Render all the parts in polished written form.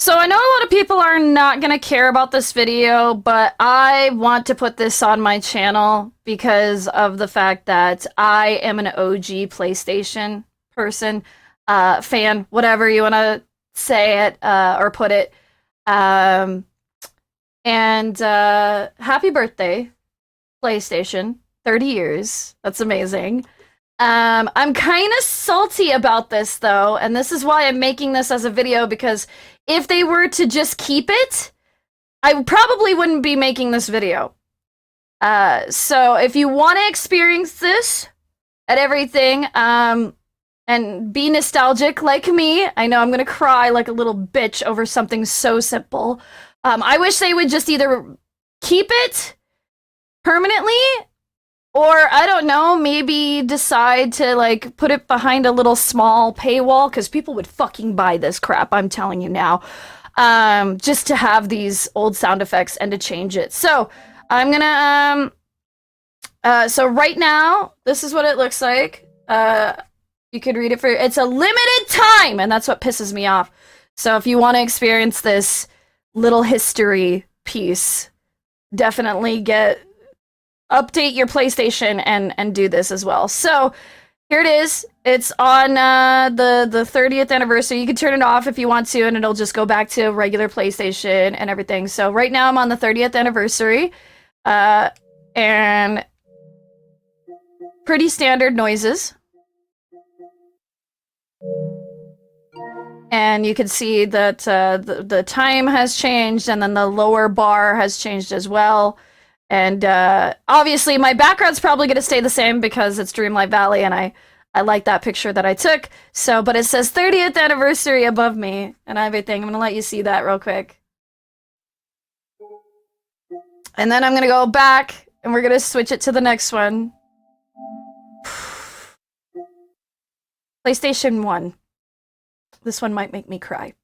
So I know a lot of people are not gonna care about this video, but I want to put this on my channel because of the fact that I am an OG PlayStation person, fan, whatever you want to say it or put it. Um, and happy birthday, PlayStation! 30 years. That's amazing. I'm kind of salty about this though, and this is why I'm making this as a video because if they were to just keep it, I probably wouldn't be making this video. So if you want to experience this and everything, and be nostalgic like me, I know I'm gonna cry like a little bitch over something so simple. I wish they would just either keep it permanently, or, I don't know, maybe decide to, like, put it behind a little small paywall, because people would fucking buy this crap, I'm telling you now. Just to have these old sound effects and to change it. So, I'm gonna, so right now, this is what it looks like. You could read it for, it's a limited time, and that's what pisses me off. So if you want to experience this little history piece, definitely update your PlayStation and do this as well. So here it is. It's on the 30th anniversary. You can turn it off if you want to, and it'll just go back to regular PlayStation and everything. So right now I'm on the 30th anniversary, and pretty standard noises. And you can see that the time has changed, and then the lower bar has changed as well. And obviously my background's probably going to stay the same because it's Dreamlight Valley, and I like that picture that I took. So, but it says 30th anniversary above me and everything. I'm going to let you see that real quick. And then I'm going to go back, and we're going to switch it to the next one. PlayStation 1. This one might make me cry.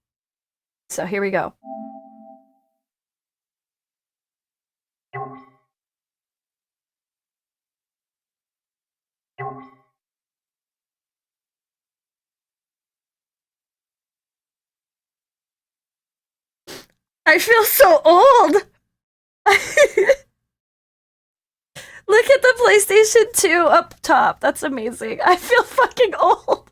So here we go. I feel so old! Look at the PlayStation 2 up top. That's amazing. I feel fucking old.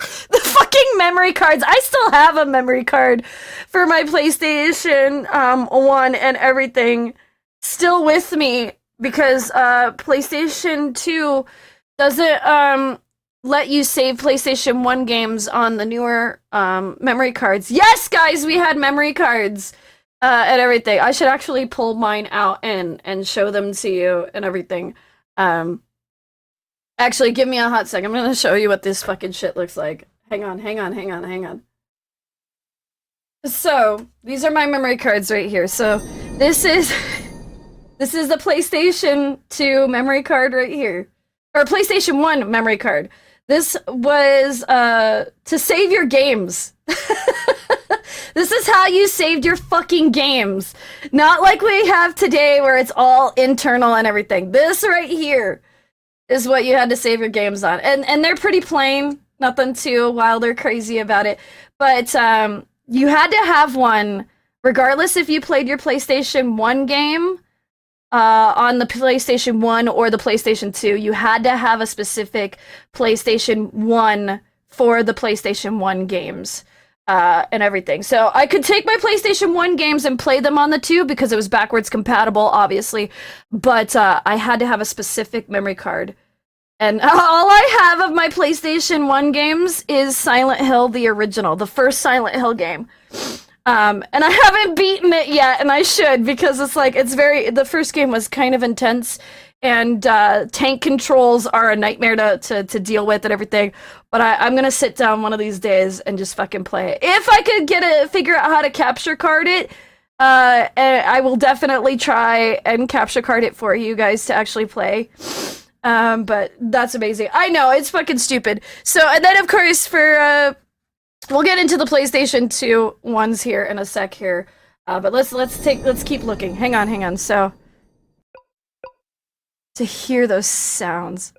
The fucking memory cards. I still have a memory card for my PlayStation 1 and everything still with me because PlayStation 2 doesn't let you save PlayStation 1 games on the newer memory cards. Yes, guys, we had memory cards and everything. I should actually pull mine out and show them to you and everything. Actually, give me a hot sec. I'm gonna show you what this fucking shit looks like. Hang on. So, these are my memory cards right here. So, this is the PlayStation 2 memory card right here. Or PlayStation 1 memory card. This was to save your games. This is how you saved your fucking games. Not like we have today where it's all internal and everything. This right here is what you had to save your games on. And they're pretty plain. Nothing too wild or crazy about it. But you had to have one, regardless if you played your PlayStation 1 game on the PlayStation 1 or the PlayStation 2. You had to have a specific PlayStation 1 for the PlayStation 1 games and everything. So I could take my PlayStation 1 games and play them on the 2 because it was backwards compatible, obviously. But I had to have a specific memory card. And all I have of my PlayStation 1 games is Silent Hill, the original, the first Silent Hill game. And I haven't beaten it yet, and I should, because it's like, the first game was kind of intense, and tank controls are a nightmare to deal with and everything. But I'm gonna sit down one of these days and just fucking play it. If I could figure out how to capture card it, I will definitely try and capture card it for you guys to actually play. But that's amazing. I know, it's fucking stupid. So, and then of course for, we'll get into the PlayStation 2 ones here in a sec here. But let's keep looking. Hang on. So, to hear those sounds.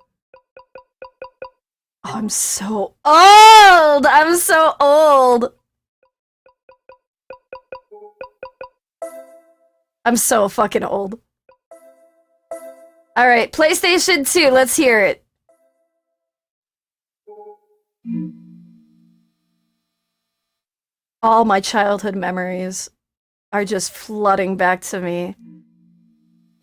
Oh, I'm so old! I'm so old! I'm so fucking old. Alright, PlayStation 2, let's hear it. All my childhood memories are just flooding back to me.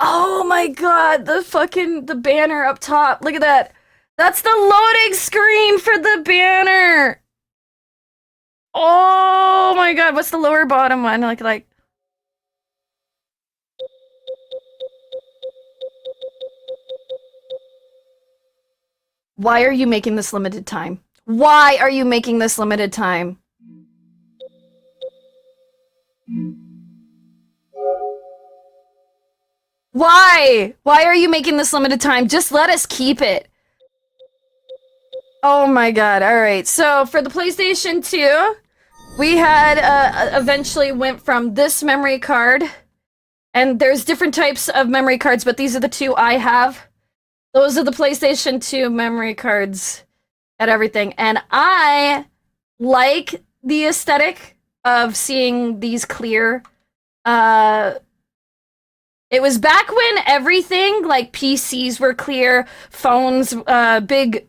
Oh my god, the banner up top. Look at that. That's the loading screen for the banner. Oh my god, what's the lower bottom one? Like why are you making this limited time? Why are you making this limited time? Why? Why are you making this limited time? Just let us keep it. Oh my god, alright. So, for the PlayStation 2, we had, eventually went from this memory card, and there's different types of memory cards, but these are the two I have. Those are the PlayStation 2 memory cards and everything, and I like the aesthetic of seeing these clear, it was back when everything, like PCs were clear, phones, big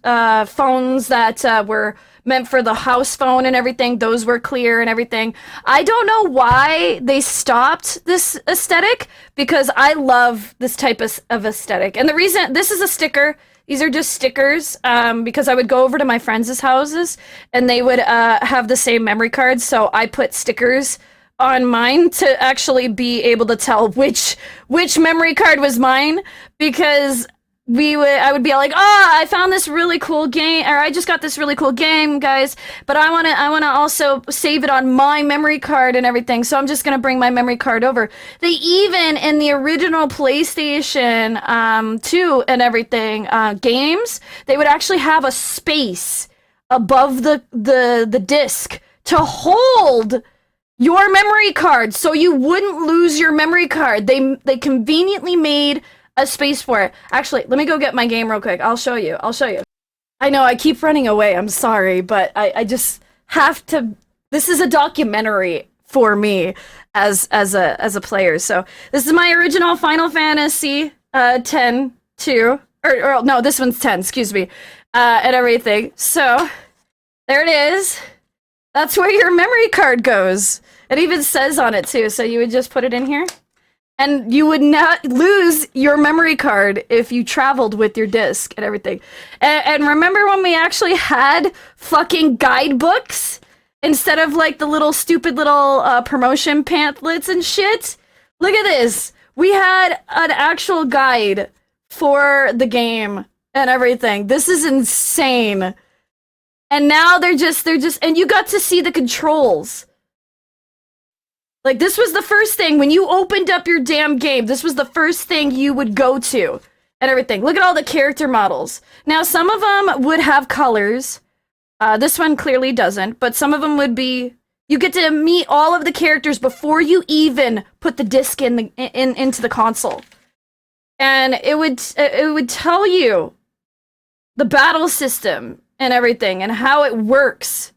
phones that were meant for the house phone and everything, those were clear and everything. I don't know why they stopped this aesthetic, because I love this type of aesthetic. And the reason, this is a sticker, these are just stickers, because I would go over to my friends' houses and they would have the same memory cards, so I put stickers on mine to actually be able to tell which memory card was mine, because I would be like, oh, I found this really cool game, or I just got this really cool game, guys, but I wanna also save it on my memory card and everything, so I'm just gonna bring my memory card over. They even, in the original PlayStation 2 and everything, games, they would actually have a space above the disc to hold your memory card, so you wouldn't lose your memory card. They conveniently made a space for it. Actually, let me go get my game real quick. I'll show you. I know I keep running away. I'm sorry, but I just have to. This is a documentary for me as a player. So this is my original Final Fantasy 10 2, or no, this one's 10. Excuse me, and everything. So there it is. That's where your memory card goes. It even says on it too, so you would just put it in here. And you would not lose your memory card if you traveled with your disc and everything. And remember when we actually had fucking guidebooks? Instead of like the little stupid little promotion pamphlets and shit? Look at this. We had an actual guide for the game and everything. This is insane. And now they're just, and you got to see the controls. Like, this was the first thing, when you opened up your damn game, this was the first thing you would go to, and everything. Look at all the character models. Now, some of them would have colors. This one clearly doesn't, but some of them would be, you get to meet all of the characters before you even put the disc into the console. And it would tell you the battle system and everything, and how it works.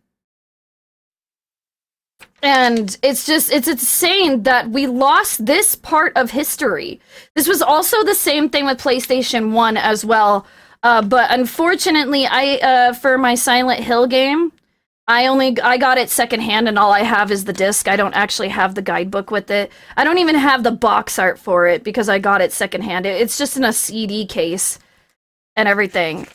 And it's insane that we lost this part of history. This was also the same thing with PlayStation 1 as well. But unfortunately, for my Silent Hill game, I got it secondhand, and all I have is the disc. I don't actually have the guidebook with it. I don't even have the box art for it, because I got it secondhand. It's just in a CD case and everything.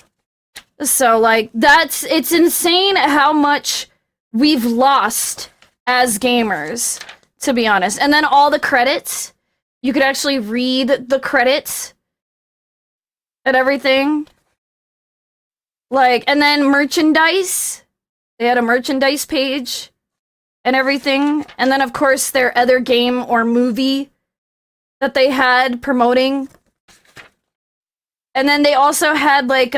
So, like, it's insane how much we've lost as gamers, to be honest. And then all the credits, you could actually read the credits and everything. Like, and then merchandise. They had a merchandise page and everything. And then, of course, their other game or movie that they had promoting. And then they also had, like,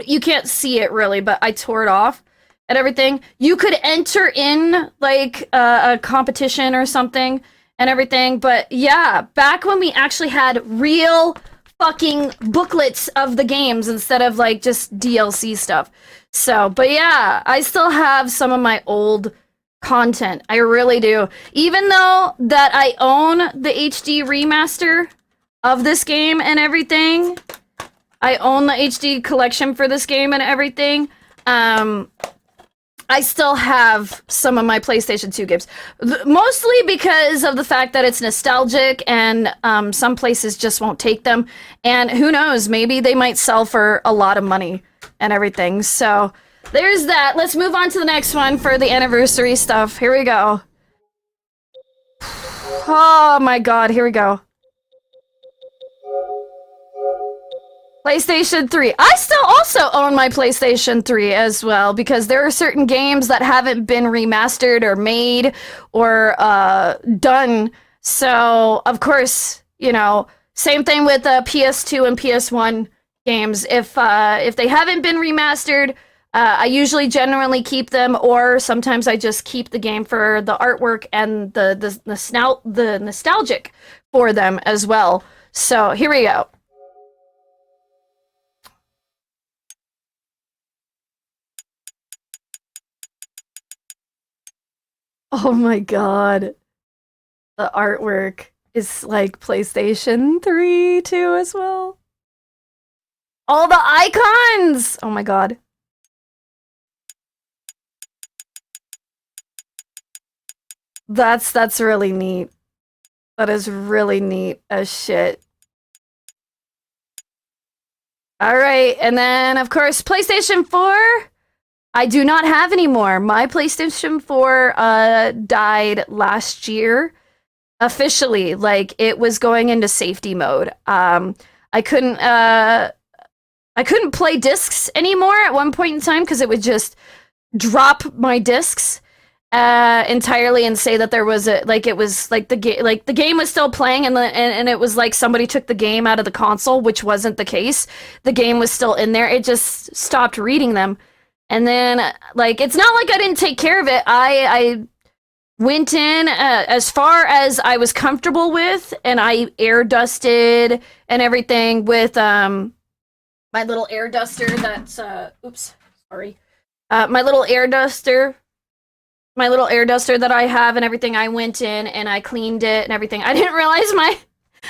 you can't see it really, but I tore it off and everything. You could enter in, like, a competition or something and everything. But yeah, back when we actually had real fucking booklets of the games instead of like just DLC stuff. So, but yeah, I still have some of my old content. I really do. Even though that I own the HD remaster of this game and everything, I own the HD collection for this game and everything. I still have some of my PlayStation 2 games. Mostly because of the fact that it's nostalgic and some places just won't take them. And who knows, maybe they might sell for a lot of money and everything. So there's that. Let's move on to the next one for the anniversary stuff. Here we go. Oh my god, here we go. PlayStation 3. I still also own my PlayStation 3 as well because there are certain games that haven't been remastered or made or done. So, of course, you know, same thing with PS2 and PS1 games. If they haven't been remastered, I usually generally keep them, or sometimes I just keep the game for the artwork and the nostalgic for them as well. So, here we go. Oh my god. The artwork is like PlayStation 3 too as well. All the icons! Oh my god. That's really neat. That is really neat as shit. Alright, and then of course PlayStation 4. I do not have anymore. My PlayStation 4 died last year. Officially, like it was going into safety mode. I couldn't play discs anymore at one point in time because it would just drop my discs entirely and say that there was a like it was like the game was still playing and it was like somebody took the game out of the console, which wasn't the case. The game was still in there. It just stopped reading them. And then like it's not like I didn't take care of it. I went in as far as I was comfortable with, and I air dusted and everything with my little air duster that's oops, sorry. My little air duster that I have and everything. I went in and I cleaned it and everything. I didn't realize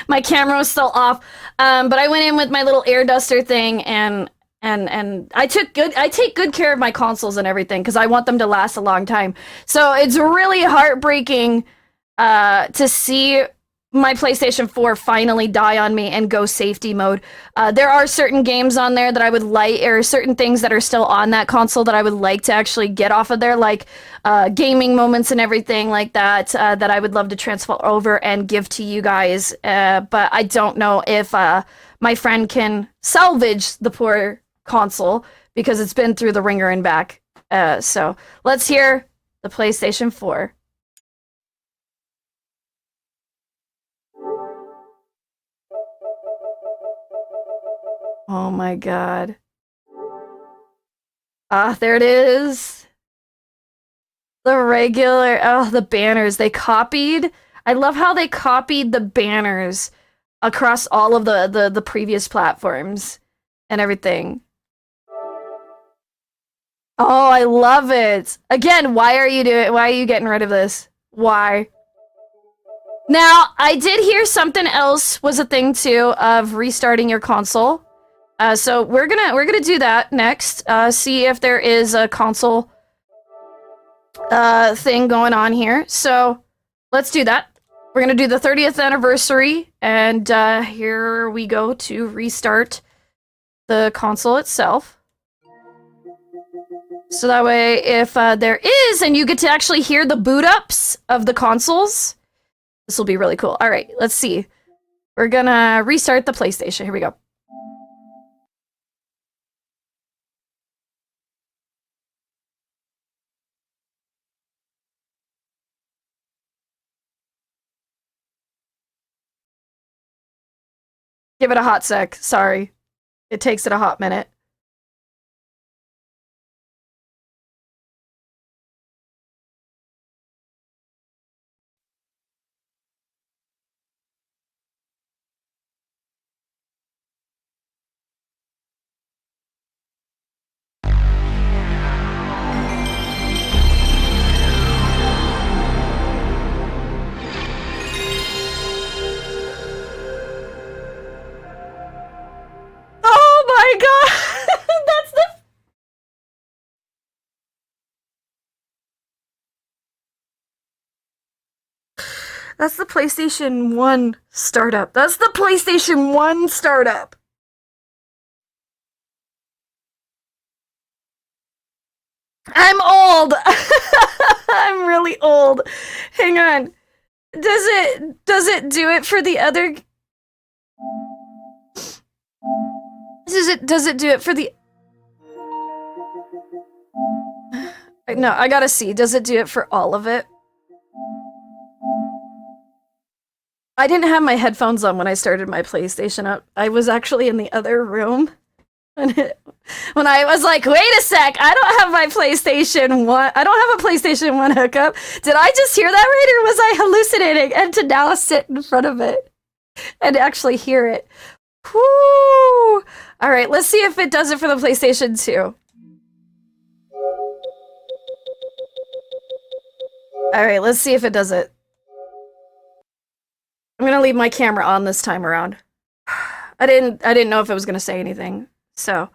my camera was still off. But I went in with my little air duster thing and I take good care of my consoles and everything because I want them to last a long time. So it's really heartbreaking to see my PlayStation 4 finally die on me and go safety mode. There are certain games on there that I would like, or certain things that are still on that console that I would like to actually get off of there, like gaming moments and everything like that, that I would love to transfer over and give to you guys. But I don't know if my friend can salvage the poor console because it's been through the ringer and back. So let's hear the PlayStation 4. Oh my god. Ah, there it is. The regular, oh, the banners. They copied. I love how they copied the banners across all of the previous platforms and everything. Oh, I love it. Again, why are you getting rid of this? Why? Now, I did hear something else was a thing too of restarting your console. So we're gonna do that next. See if there is a console thing going on here. So let's do that. We're gonna do the 30th anniversary, and here we go to restart the console itself. So that way, if there is, and you get to actually hear the boot ups of the consoles, this will be really cool. All right, let's see. We're gonna restart the PlayStation. Here we go. Give it a hot sec. Sorry. It takes it a hot minute. That's the PlayStation 1 startup. That's the PlayStation 1 startup. I'm old. I'm really old. Hang on. Does it do it for the other? Does it do it for the? No, I gotta see. Does it do it for all of it? I didn't have my headphones on when I started my PlayStation up. I was actually in the other room. When I was like, wait a sec, I don't have my PlayStation 1. I don't have a PlayStation 1 hookup. Did I just hear that right, or was I hallucinating? And to now sit in front of it and actually hear it. Whoo! All right, let's see if it does it for the PlayStation 2. All right, let's see if it does it. I'm gonna leave my camera on this time around. I didn't know if it was gonna say anything. So,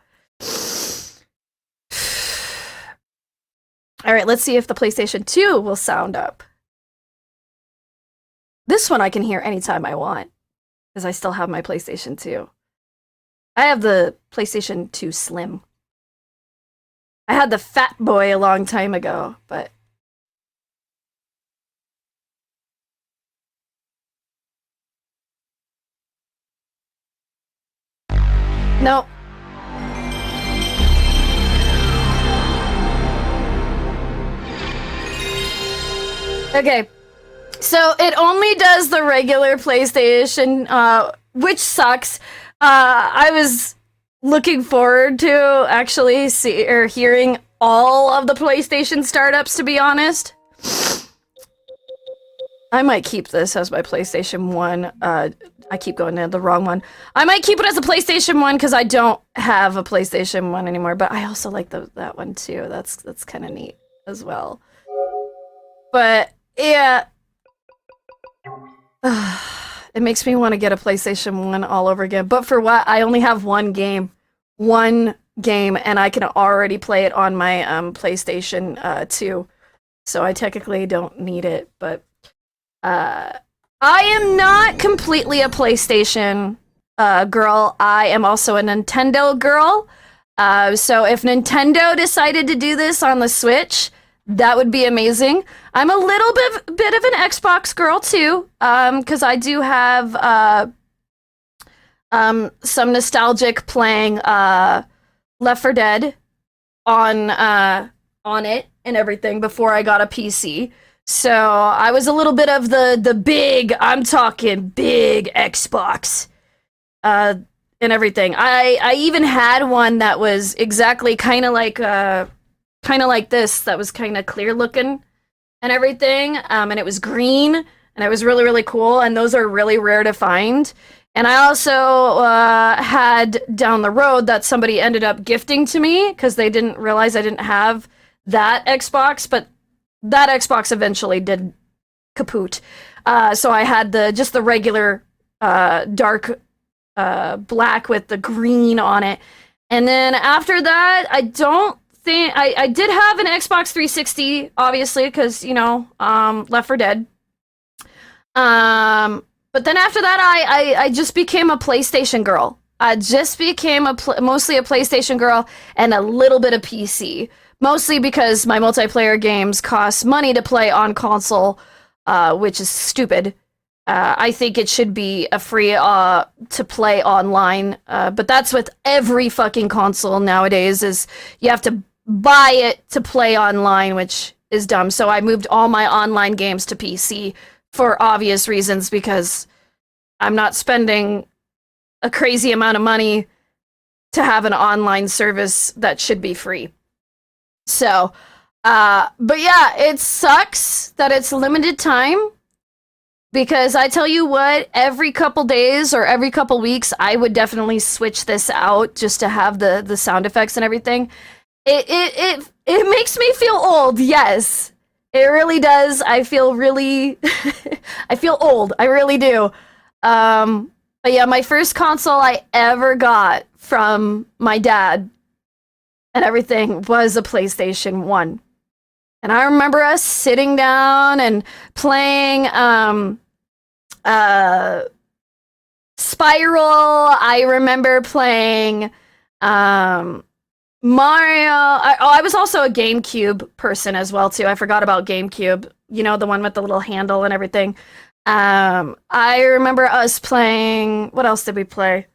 all right, let's see if the PlayStation 2 will sound up. This one I can hear anytime I want, because I still have my PlayStation 2. I have the PlayStation 2 Slim. I had the Fat Boy a long time ago, but... Nope. Okay, so it only does the regular PlayStation, which sucks. I was looking forward to actually hearing all of the PlayStation startups, to be honest. I might keep this as my PlayStation 1. I keep going to the wrong one. I might keep it as a PlayStation 1 because I don't have a PlayStation 1 anymore, but I also like that one too. That's kind of neat as well. But yeah, it makes me want to get a PlayStation 1 all over again. But for what? I only have one game, and I can already play it on my PlayStation 2. So I technically don't need it. But I am not completely a PlayStation girl. I am also a Nintendo girl. So if Nintendo decided to do this on the Switch, that would be amazing. I'm a little bit of an Xbox girl too, because I do have some nostalgic playing Left 4 Dead on it and everything before I got a PC. So I was a little bit of the big, I'm talking big Xbox and everything. I even had one that was exactly kind of like this, that was kind of clear looking and everything, and it was green, and it was really, really cool, and those are really rare to find. And I also had down the road that somebody ended up gifting to me because they didn't realize I didn't have that Xbox, but that Xbox eventually did kaput. So I had just the regular dark black with the green on it. And then after that, I don't think I did have an Xbox 360, obviously, because Left 4 Dead. But then after that, I just became a PlayStation girl. I just became mostly a PlayStation girl and a little bit of PC. Mostly because my multiplayer games cost money to play on console, which is stupid. I think it should be a free to play online, but that's with every fucking console nowadays, is you have to buy it to play online, which is dumb. So I moved all my online games to PC for obvious reasons, because I'm not spending a crazy amount of money to have an online service that should be free. So, but yeah, it sucks that it's limited time, because I tell you what, every couple days or every couple weeks, I would definitely switch this out just to have the sound effects and everything. It makes me feel old, yes. It really does. I feel really, I feel old. I really do. But yeah, my first console I ever got from my dad and everything was a PlayStation 1. And I remember us sitting down and playing uh, Spiral. I remember playing Mario. I was also a GameCube person as well too. I forgot about GameCube. You know, the one with the little handle and everything. I remember us playing. What else did we play?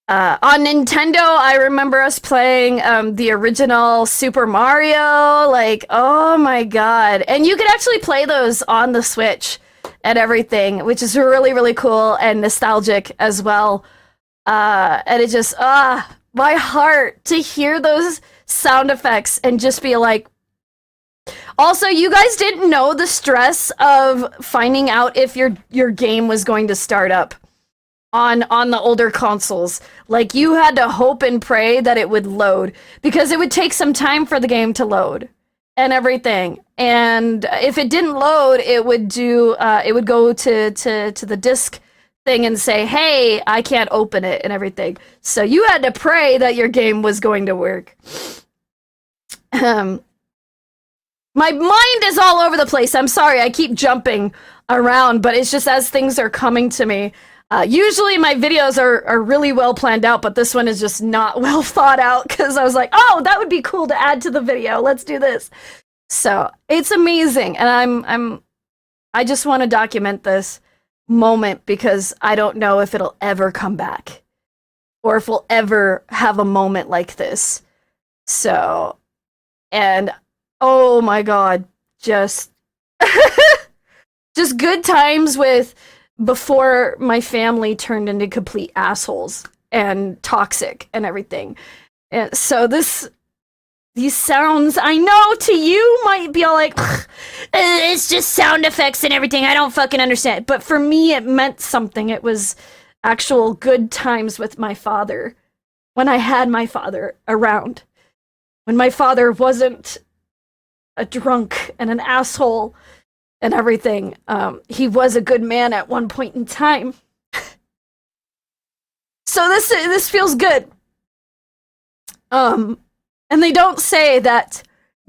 On Nintendo, I remember us playing the original Super Mario. Like, oh my god! And you could actually play those on the Switch and everything, which is really, really cool and nostalgic as well. And it just, my heart to hear those sound effects and just be like. Also, you guys didn't know the stress of finding out if your game was going to start up on the older consoles. Like, you had to hope and pray that it would load, because it would take some time for the game to load and everything. And if it didn't load, it would go to the disc thing and say, hey, I can't open it and everything. So you had to pray that your game was going to work. My mind is all over the place. I'm sorry, I keep jumping around, but it's just as things are coming to me. Usually my videos are really well planned out, but this one is just not well thought out, because I was like, oh, that would be cool to add to the video. Let's do this. So it's amazing, and I just want to document this moment, because I don't know if it'll ever come back, or if we'll ever have a moment like this. So, and oh my god, just just good times with before my family turned into complete assholes and toxic and everything. And so these sounds, I know to you might be all like, it's just sound effects and everything, I don't fucking understand. But for me, it meant something. It was actual good times with my father, when I had my father around. When my father wasn't a drunk and an asshole and everything. He was a good man at one point in time. So this feels good. And they don't say that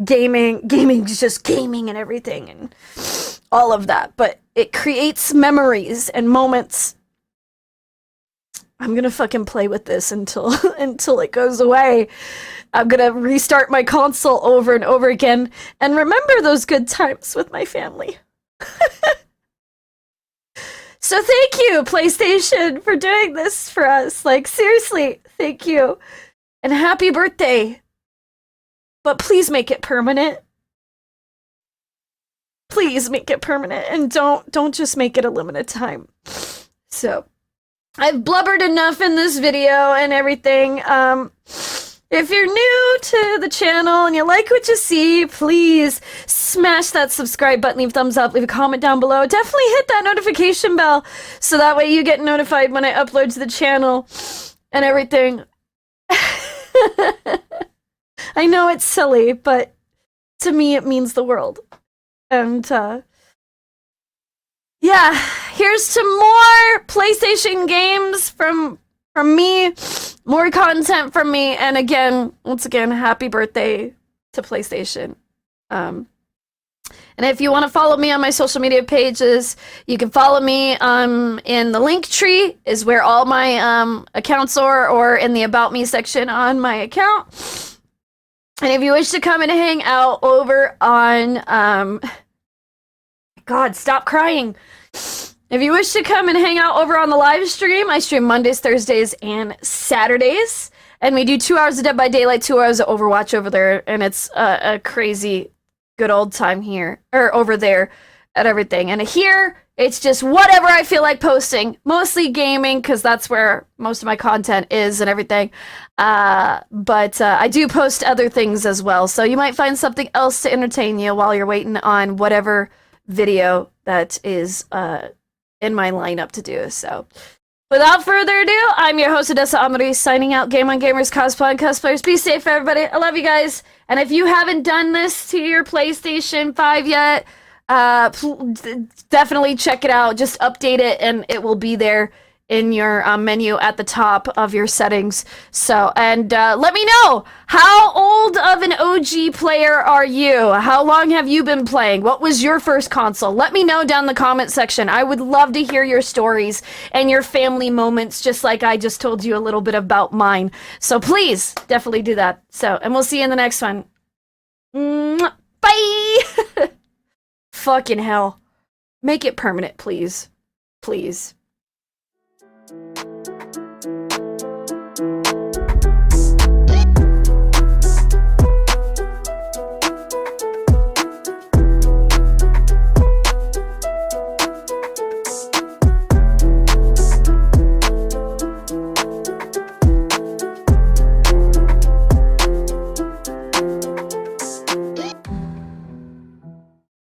gaming is just gaming and everything and all of that, but it creates memories and moments. I'm gonna fucking play with this until it goes away. I'm gonna restart my console over and over again and remember those good times with my family. So thank you, PlayStation, for doing this for us. Like, seriously, thank you. And happy birthday. But please make it permanent. Please make it permanent, and don't just make it a limited time. So I've blubbered enough in this video and everything. If you're new to the channel and you like what you see, please smash that subscribe button, leave a thumbs up, leave a comment down below. Definitely hit that notification bell so that way you get notified when I upload to the channel and everything. I know it's silly, but to me it means the world. And yeah, here's to more PlayStation games from me, more content from me, and once again, happy birthday to PlayStation. And if you want to follow me on my social media pages, you can follow me in the link tree is where all my accounts are, or in the About Me section on my account. And if you wish to come and hang out over on God, stop crying. If you wish to come and hang out over on the live stream, I stream Mondays, Thursdays, and Saturdays. And we do 2 hours of Dead by Daylight, 2 hours of Overwatch over there. And it's a crazy good old time here, or over there, at everything. And here, it's just whatever I feel like posting. Mostly gaming, because that's where most of my content is and everything. But I do post other things as well. So you might find something else to entertain you while you're waiting on whatever video that is in my lineup to do. So without further ado, I'm your host, Odessa Amaris, signing out. Game on Gamers, cosplay, and cosplayers. Be safe, everybody. I love you guys. And if you haven't done this to your PlayStation 5 yet, definitely check it out. Just update it, and it will be there in your menu at the top of your settings. So, and let me know, how old of an OG player are you? How long have you been playing? What was your first console? Let me know down in the comment section. I would love to hear your stories and your family moments, just like I just told you a little bit about mine. So please, definitely do that. So, and we'll see you in the next one. Bye! Fucking hell. Make it permanent, please. Please.